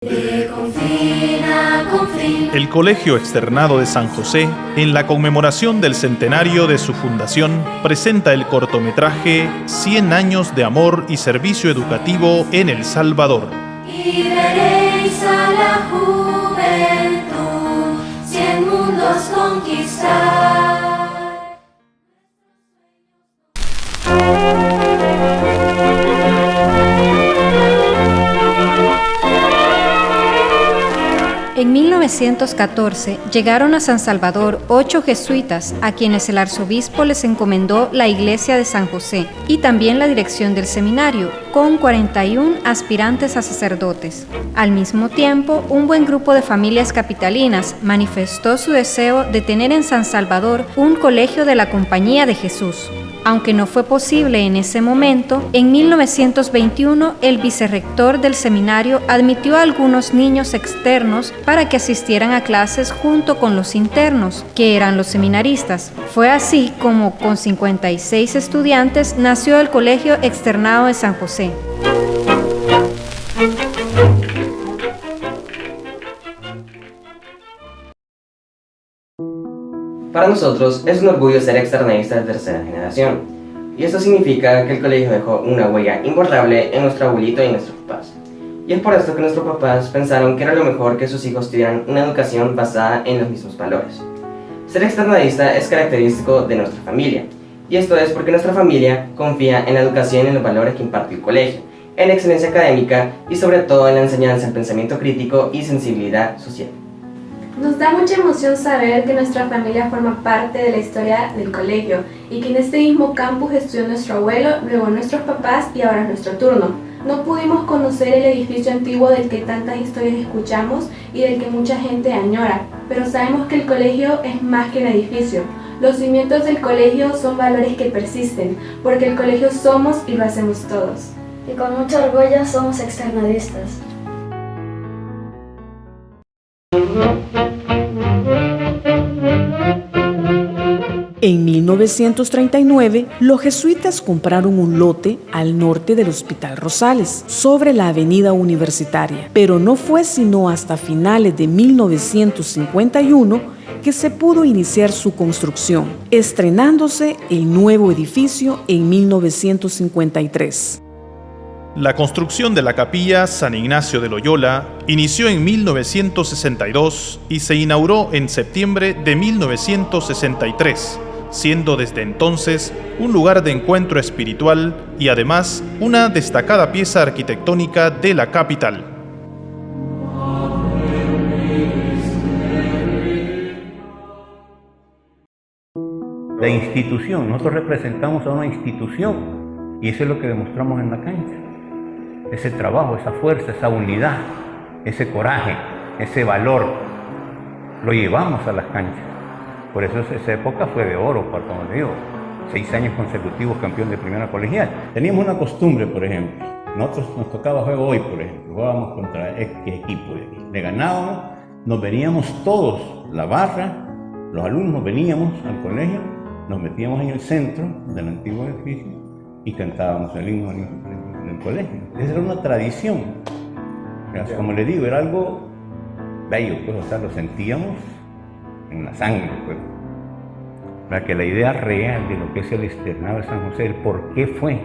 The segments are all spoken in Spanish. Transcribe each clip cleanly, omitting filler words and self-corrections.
El Colegio Externado de San José, en la conmemoración del centenario de su fundación, presenta el cortometraje 100 años de amor y servicio educativo en El Salvador. Y veréis a la juventud 100 mundos conquistar. En 1914 llegaron a San Salvador 8 jesuitas a quienes el arzobispo les encomendó la iglesia de San José y también la dirección del seminario, con 41 aspirantes a sacerdotes. Al mismo tiempo, un buen grupo de familias capitalinas manifestó su deseo de tener en San Salvador un colegio de la Compañía de Jesús. Aunque no fue posible en ese momento, en 1921 el vicerrector del seminario admitió a algunos niños externos para que asistieran a clases junto con los internos, que eran los seminaristas. Fue así como, con 56 estudiantes, nació el Colegio Externado de San José. Para nosotros es un orgullo ser externadistas de tercera generación, y esto significa que el colegio dejó una huella imborrable en nuestro abuelito y en nuestros papás. Y es por esto que nuestros papás pensaron que era lo mejor que sus hijos tuvieran una educación basada en los mismos valores. Ser externadista es característico de nuestra familia, y esto es porque nuestra familia confía en la educación y en los valores que imparte el colegio, en la excelencia académica y sobre todo en la enseñanza del pensamiento crítico y sensibilidad social. Nos da mucha emoción saber que nuestra familia forma parte de la historia del colegio y que en este mismo campus estudió nuestro abuelo, luego nuestros papás y ahora es nuestro turno. No pudimos conocer el edificio antiguo del que tantas historias escuchamos y del que mucha gente añora, pero sabemos que el colegio es más que un edificio. Los cimientos del colegio son valores que persisten, porque el colegio somos y lo hacemos todos. Y con mucho orgullo somos externadistas. En 1939, los jesuitas compraron un lote al norte del Hospital Rosales, sobre la Avenida Universitaria, pero no fue sino hasta finales de 1951 que se pudo iniciar su construcción, estrenándose el nuevo edificio en 1953. La construcción de la capilla San Ignacio de Loyola inició en 1962 y se inauguró en septiembre de 1963, siendo desde entonces un lugar de encuentro espiritual y además una destacada pieza arquitectónica de la capital. La institución, nosotros representamos a una institución y eso es lo que demostramos en la cancha. Ese trabajo, esa fuerza, esa unidad, ese coraje, ese valor, lo llevamos a las canchas. Por eso esa época fue de oro, como le digo, 6 años consecutivos campeón de primera colegial. Teníamos una costumbre, por ejemplo, nosotros nos tocaba juego hoy, por ejemplo, jugábamos contra X equipo de aquí. Le ganábamos, nos veníamos todos, la barra, los alumnos veníamos al colegio, nos metíamos en el centro del antiguo edificio y cantábamos el himno del colegio. Esa era una tradición. Como le digo, era algo bello, pues, o sea, lo sentíamos en la sangre, pues. Para que la idea real de lo que es el externado de San José, el por qué fue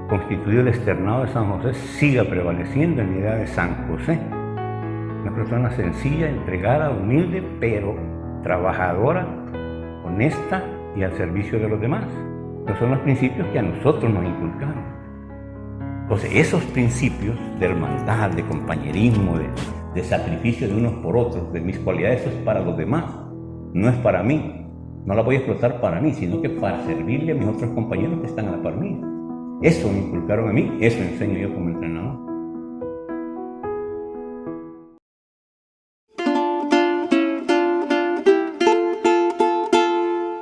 constituido el externado de San José, siga prevaleciendo en la idea de San José. Una persona sencilla, entregada, humilde, pero trabajadora, honesta y al servicio de los demás. Esos son los principios que a nosotros nos inculcaron. Entonces, esos principios de hermandad, de compañerismo, de sacrificio de unos por otros, de mis cualidades, eso es para los demás, no es para mí. No la voy a explotar para mí, sino que para servirle a mis otros compañeros que están a la par mía. Eso me inculcaron a mí, eso enseño yo como entrenador.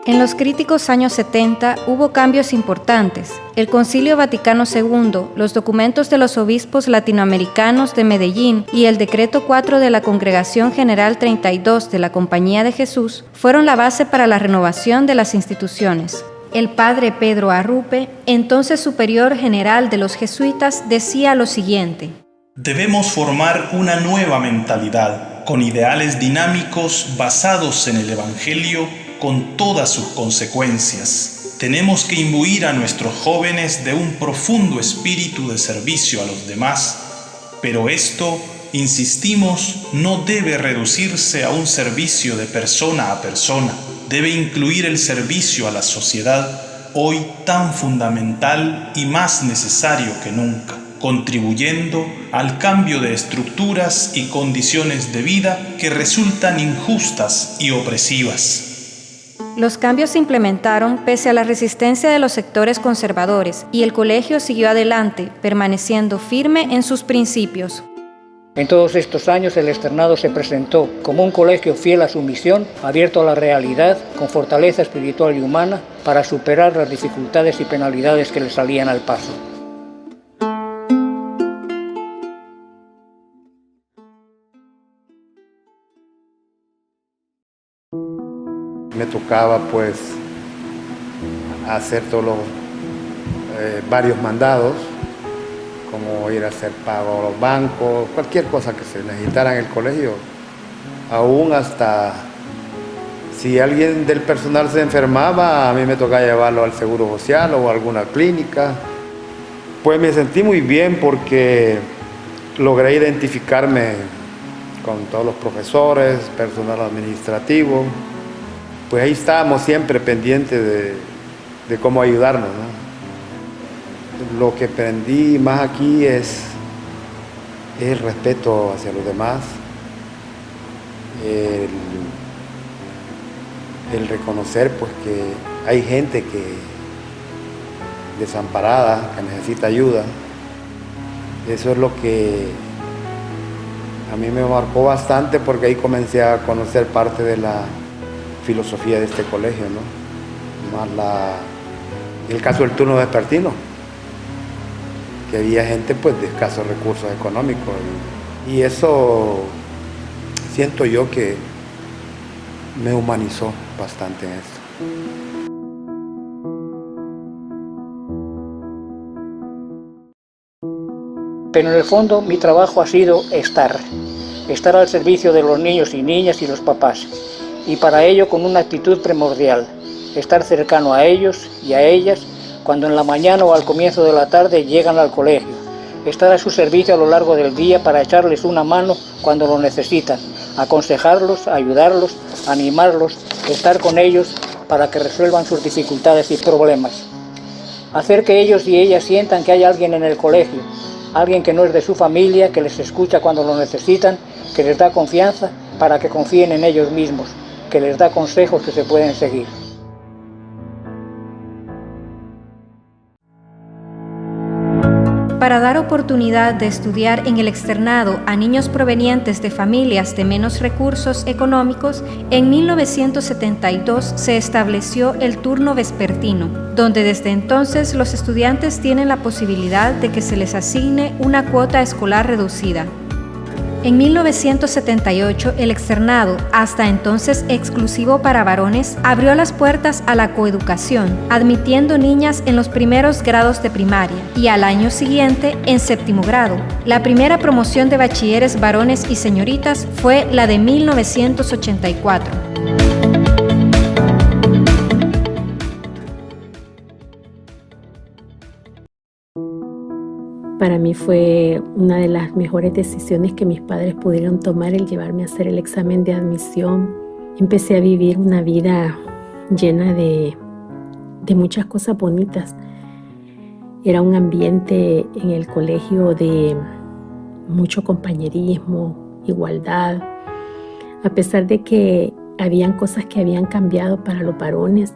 En los críticos años 70 hubo cambios importantes. El Concilio Vaticano II, los documentos de los obispos latinoamericanos de Medellín y el Decreto 4 de la Congregación General 32 de la Compañía de Jesús fueron la base para la renovación de las instituciones. El padre Pedro Arrupe, entonces superior general de los jesuitas, decía lo siguiente: Debemos formar una nueva mentalidad, con ideales dinámicos basados en el Evangelio, con todas sus consecuencias. Tenemos que imbuir a nuestros jóvenes de un profundo espíritu de servicio a los demás, pero esto, insistimos, no debe reducirse a un servicio de persona a persona. Debe incluir el servicio a la sociedad, hoy tan fundamental y más necesario que nunca, contribuyendo al cambio de estructuras y condiciones de vida que resultan injustas y opresivas. Los cambios se implementaron pese a la resistencia de los sectores conservadores y el colegio siguió adelante, permaneciendo firme en sus principios. En todos estos años el externado se presentó como un colegio fiel a su misión, abierto a la realidad, con fortaleza espiritual y humana, para superar las dificultades y penalidades que le salían al paso. Me tocaba pues hacer varios mandados, como ir a hacer pago a los bancos, cualquier cosa que se necesitara en el colegio, aún hasta si alguien del personal se enfermaba, a mí me tocaba llevarlo al Seguro Social o a alguna clínica. Pues me sentí muy bien porque logré identificarme con todos los profesores, personal administrativo. Pues ahí estábamos siempre pendientes de cómo ayudarnos, ¿no? Lo que aprendí más aquí es el respeto hacia los demás, el reconocer pues que hay gente desamparada, que necesita ayuda. Eso es lo que a mí me marcó bastante, porque ahí comencé a conocer parte de la filosofía de este colegio, ¿no? Más el caso del turno vespertino, que había gente pues de escasos recursos económicos, y eso siento yo que me humanizó bastante en esto. Pero en el fondo mi trabajo ha sido estar al servicio de los niños y niñas y los papás, y para ello con una actitud primordial, estar cercano a ellos y a ellas cuando en la mañana o al comienzo de la tarde llegan al colegio, estar a su servicio a lo largo del día para echarles una mano cuando lo necesitan, aconsejarlos, ayudarlos, animarlos, estar con ellos para que resuelvan sus dificultades y problemas. Hacer que ellos y ellas sientan que hay alguien en el colegio, alguien que no es de su familia, que les escucha cuando lo necesitan, que les da confianza para que confíen en ellos mismos, que les da consejos que se pueden seguir. Para dar oportunidad de estudiar en el externado a niños provenientes de familias de menos recursos económicos, en 1972 se estableció el turno vespertino, donde desde entonces los estudiantes tienen la posibilidad de que se les asigne una cuota escolar reducida. En 1978, el externado, hasta entonces exclusivo para varones, abrió las puertas a la coeducación, admitiendo niñas en los primeros grados de primaria y al año siguiente en séptimo grado. La primera promoción de bachilleres varones y señoritas fue la de 1984. Para mí fue una de las mejores decisiones que mis padres pudieron tomar, el llevarme a hacer el examen de admisión. Empecé a vivir una vida llena de muchas cosas bonitas. Era un ambiente en el colegio de mucho compañerismo, igualdad. A pesar de que habían cosas que habían cambiado para los varones,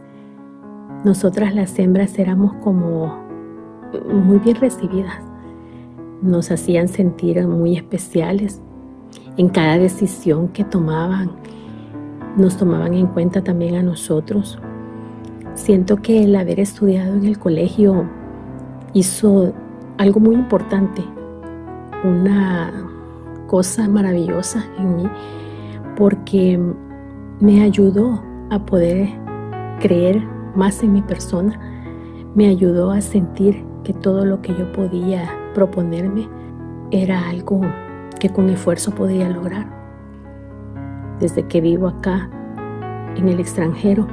nosotras las hembras éramos como muy bien recibidas. Nos hacían sentir muy especiales. En cada decisión que tomaban, nos tomaban en cuenta también a nosotros. Siento que el haber estudiado en el colegio hizo algo muy importante, una cosa maravillosa en mí, porque me ayudó a poder creer más en mi persona, me ayudó a sentir que todo lo que yo podía proponerme era algo que con esfuerzo podía lograr. Desde que vivo acá, en el extranjero,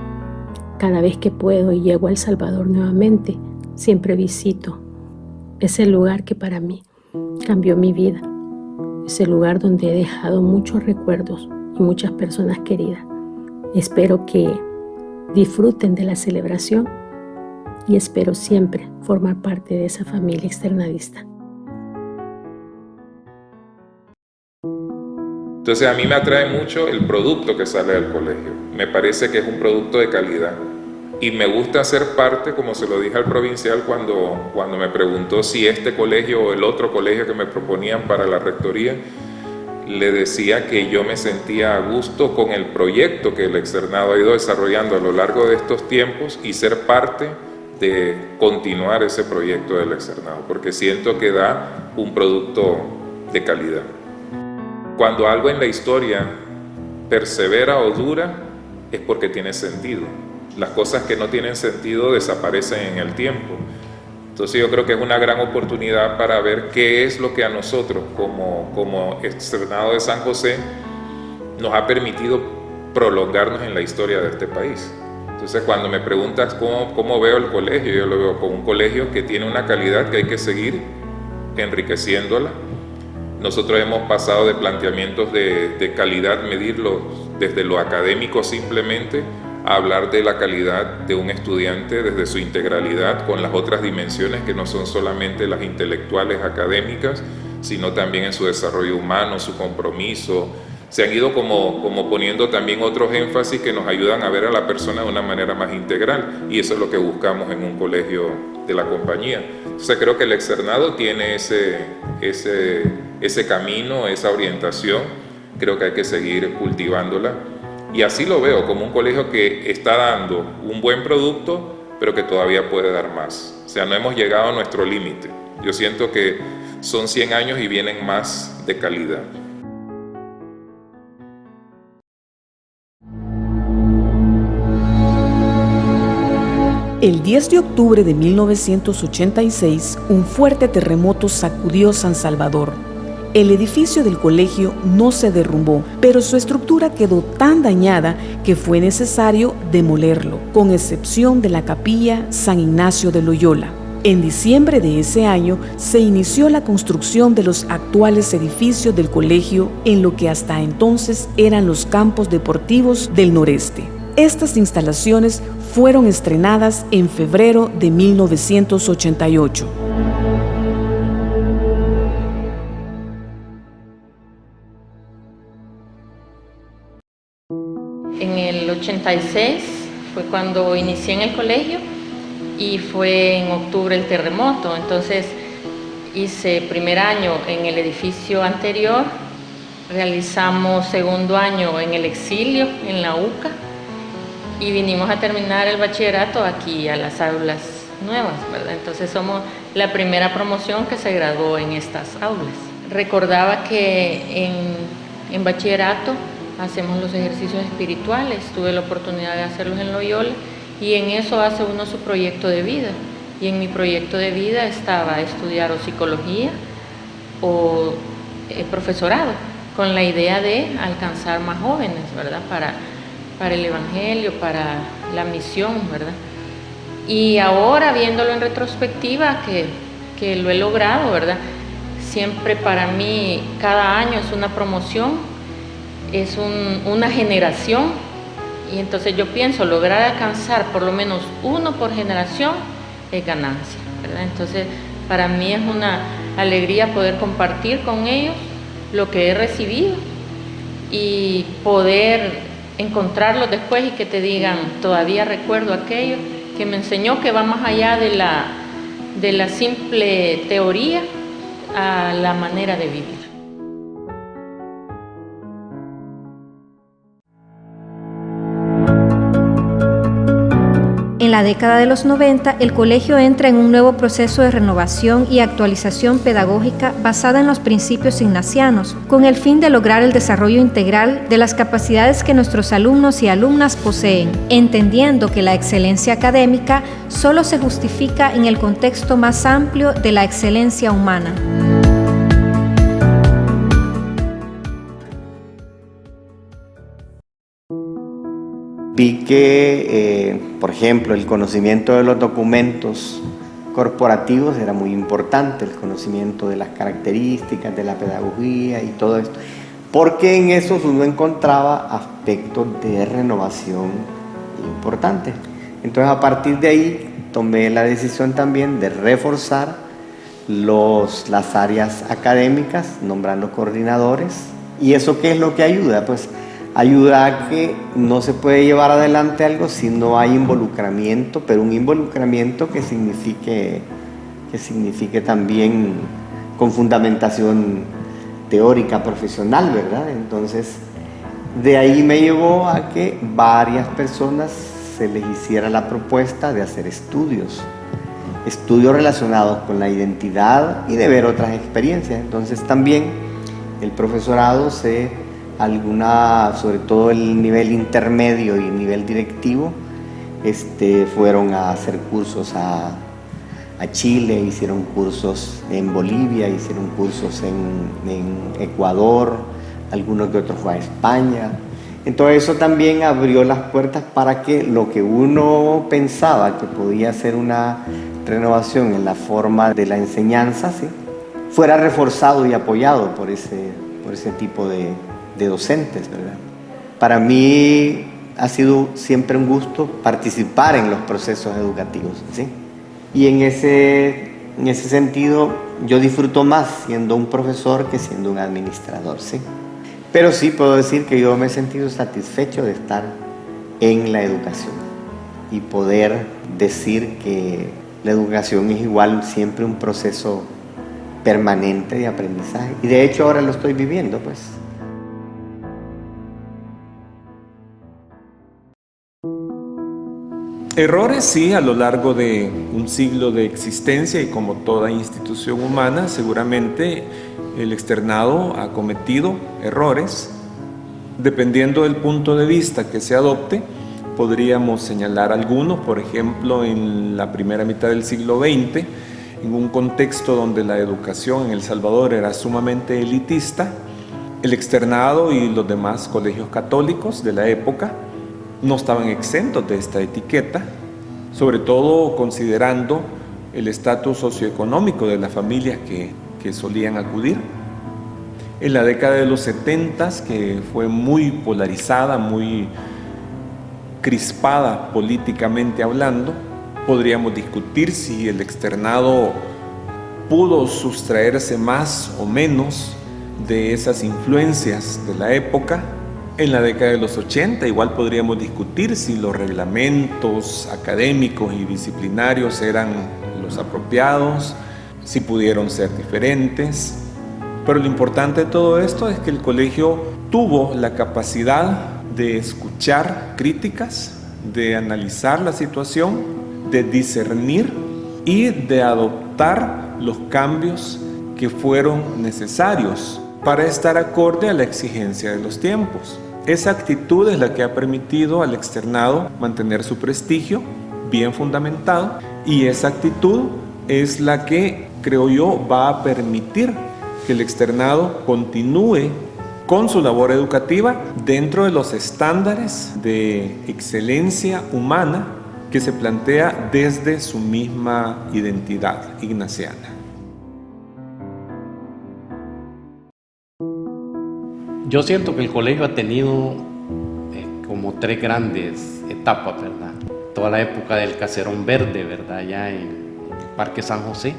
cada vez que puedo y llego a El Salvador nuevamente, siempre visito ese lugar que para mí cambió mi vida. Ese lugar donde he dejado muchos recuerdos y muchas personas queridas. Espero que disfruten de la celebración y espero siempre formar parte de esa familia externadista. Entonces a mí me atrae mucho el producto que sale del colegio. Me parece que es un producto de calidad. Y me gusta ser parte, como se lo dije al provincial cuando me preguntó si este colegio o el otro colegio que me proponían para la rectoría, le decía que yo me sentía a gusto con el proyecto que el externado ha ido desarrollando a lo largo de estos tiempos y ser parte de continuar ese proyecto del externado, porque siento que da un producto de calidad. Cuando algo en la historia persevera o dura, es porque tiene sentido. Las cosas que no tienen sentido desaparecen en el tiempo. Entonces yo creo que es una gran oportunidad para ver qué es lo que a nosotros como externado de San José nos ha permitido prolongarnos en la historia de este país. Entonces cuando me preguntas cómo veo el colegio, yo lo veo como un colegio que tiene una calidad que hay que seguir enriqueciéndola. Nosotros hemos pasado de planteamientos de calidad, medirlo desde lo académico simplemente, a hablar de la calidad de un estudiante desde su integralidad, con las otras dimensiones que no son solamente las intelectuales académicas, sino también en su desarrollo humano, su compromiso. Se han ido como poniendo también otros énfasis que nos ayudan a ver a la persona de una manera más integral, y eso es lo que buscamos en un colegio de la compañía. Entonces creo que el externado tiene ese camino, esa orientación. Creo que hay que seguir cultivándola. Y así lo veo, como un colegio que está dando un buen producto, pero que todavía puede dar más. O sea, no hemos llegado a nuestro límite. Yo siento que son 100 años y vienen más de calidad. El 10 de octubre de 1986, un fuerte terremoto sacudió San Salvador. El edificio del colegio no se derrumbó, pero su estructura quedó tan dañada que fue necesario demolerlo, con excepción de la capilla San Ignacio de Loyola. En diciembre de ese año se inició la construcción de los actuales edificios del colegio en lo que hasta entonces eran los campos deportivos del noreste. Estas instalaciones fueron estrenadas en febrero de 1988. En el 86 fue cuando inicié en el colegio y fue en octubre el terremoto. Entonces hice primer año en el edificio anterior, realizamos segundo año en el exilio, en la UCA, y vinimos a terminar el bachillerato aquí a las aulas nuevas, ¿verdad? Entonces somos la primera promoción que se graduó en estas aulas. Recordaba que en bachillerato hacemos los ejercicios espirituales, tuve la oportunidad de hacerlos en Loyola y en eso hace uno su proyecto de vida. Y en mi proyecto de vida estaba estudiar o psicología o profesorado, con la idea de alcanzar más jóvenes, ¿verdad? Para el evangelio, para la misión, ¿verdad? Y ahora, viéndolo en retrospectiva, que lo he logrado, ¿verdad? Siempre para mí, cada año es una promoción, es una generación, y entonces yo pienso lograr alcanzar por lo menos uno por generación es ganancia, ¿verdad? Entonces para mí es una alegría poder compartir con ellos lo que he recibido y poder encontrarlos después y que te digan, todavía recuerdo aquello que me enseñó, que va más allá de la simple teoría a la manera de vivir. En la década de los 90, el colegio entra en un nuevo proceso de renovación y actualización pedagógica basada en los principios ignacianos, con el fin de lograr el desarrollo integral de las capacidades que nuestros alumnos y alumnas poseen, entendiendo que la excelencia académica solo se justifica en el contexto más amplio de la excelencia humana. vi que, por ejemplo, el conocimiento de los documentos corporativos era muy importante, el conocimiento de las características, de la pedagogía y todo esto, porque en eso uno encontraba aspectos de renovación importantes. Entonces, a partir de ahí tomé la decisión también de reforzar las áreas académicas, nombrando coordinadores. ¿Y eso qué es lo que ayuda? Pues ayuda a que no se puede llevar adelante algo si no hay involucramiento, pero un involucramiento que signifique también con fundamentación teórica, profesional, ¿verdad? Entonces, de ahí me llevó a que varias personas se les hiciera la propuesta de hacer estudios relacionados con la identidad y de ver otras experiencias. Entonces también el profesorado sobre todo el nivel intermedio y el nivel directivo, fueron a hacer cursos a Chile, hicieron cursos en Bolivia, hicieron cursos en Ecuador, algunos de otros fue a España. Entonces eso también abrió las puertas para que lo que uno pensaba que podía ser una renovación en la forma de la enseñanza, ¿sí?, fuera reforzado y apoyado por ese tipo de docentes, ¿verdad? Para mí ha sido siempre un gusto participar en los procesos educativos, ¿sí? Y en ese sentido yo disfruto más siendo un profesor que siendo un administrador, ¿sí? Pero sí puedo decir que yo me he sentido satisfecho de estar en la educación y poder decir que la educación es igual siempre un proceso permanente de aprendizaje. Y de hecho ahora lo estoy viviendo, pues. Errores sí, a lo largo de un siglo de existencia y como toda institución humana, seguramente el externado ha cometido errores. Dependiendo del punto de vista que se adopte, podríamos señalar algunos. Por ejemplo, en la primera mitad del siglo XX, en un contexto donde la educación en El Salvador era sumamente elitista, el externado y los demás colegios católicos de la época no estaban exentos de esta etiqueta, sobre todo considerando el estatus socioeconómico de las familias que solían acudir. En la década de los 70, que fue muy polarizada, muy crispada políticamente hablando, podríamos discutir si el externado pudo sustraerse más o menos de esas influencias de la época. En la década de los 80 igual podríamos discutir si los reglamentos académicos y disciplinarios eran los apropiados, si pudieron ser diferentes. Pero lo importante de todo esto es que el colegio tuvo la capacidad de escuchar críticas, de analizar la situación, de discernir y de adoptar los cambios que fueron necesarios para estar acorde a la exigencia de los tiempos. Esa actitud es la que ha permitido al externado mantener su prestigio bien fundamentado, y esa actitud es la que, creo yo, va a permitir que el externado continúe con su labor educativa dentro de los estándares de excelencia humana que se plantea desde su misma identidad ignaciana. Yo siento que el colegio ha tenido como tres grandes etapas, ¿verdad? Toda la época del Caserón Verde, ¿verdad? Allá en el Parque San José,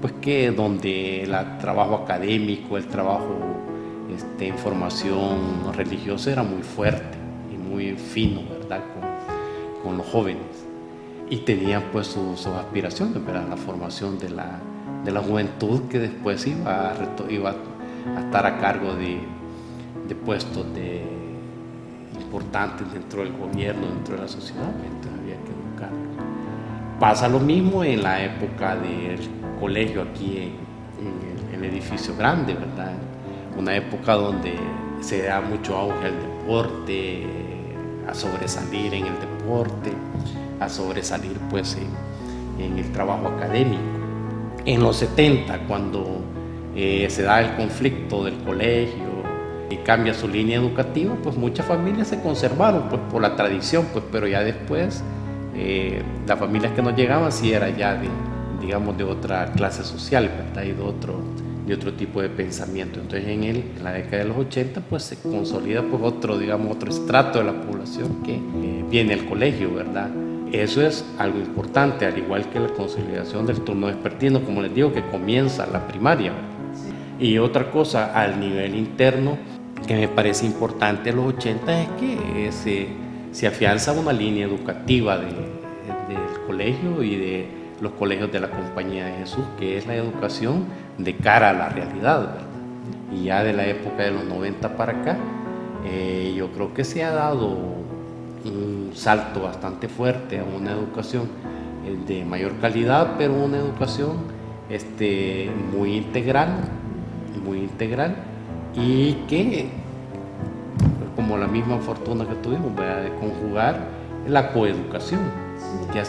pues que donde el trabajo académico, el trabajo en formación religiosa era muy fuerte y muy fino, ¿verdad? Con los jóvenes. Y tenían pues sus aspiraciones, ¿verdad? La formación de la juventud, que después iba a estar a cargo de puestos importantes dentro del gobierno, dentro de la sociedad. Entonces había que educarlos. Pasa lo mismo en la época del colegio aquí en el edificio grande, ¿verdad? Una época donde se da mucho auge al deporte, a sobresalir en el deporte, a sobresalir pues en el trabajo académico. En los 70, cuando se da el conflicto del colegio y cambia su línea educativa, pues muchas familias se conservaron pues por la tradición, pues, pero ya después las familias que nos llegaban sí era ya digamos de otra clase social, ¿verdad? Y de otro tipo de pensamiento. Entonces en la década de los 80 pues se consolida pues otro estrato de la población que viene al colegio, ¿verdad? Eso es algo importante, al igual que la consolidación del turno vespertino, como les digo, que comienza la primaria, ¿verdad? Y otra cosa al nivel interno que me parece importante en los 80 es que se afianza una línea educativa del colegio y de los colegios de la Compañía de Jesús, que es la educación de cara a la realidad, ¿verdad? Y ya de la época de los 90 para acá, yo creo que se ha dado un salto bastante fuerte a una educación de mayor calidad, pero una educación muy integral y que, como la misma fortuna que tuvimos, ¿verdad? De conjugar la coeducación, que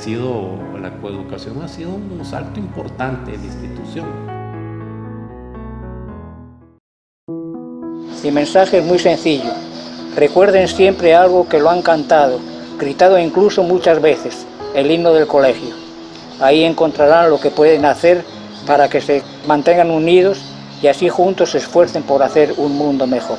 la coeducación ha sido un salto importante en la institución. Mi mensaje es muy sencillo. Recuerden siempre algo que lo han cantado, gritado incluso muchas veces, el himno del colegio. Ahí encontrarán lo que pueden hacer para que se mantengan unidos y así juntos se esfuercen por hacer un mundo mejor.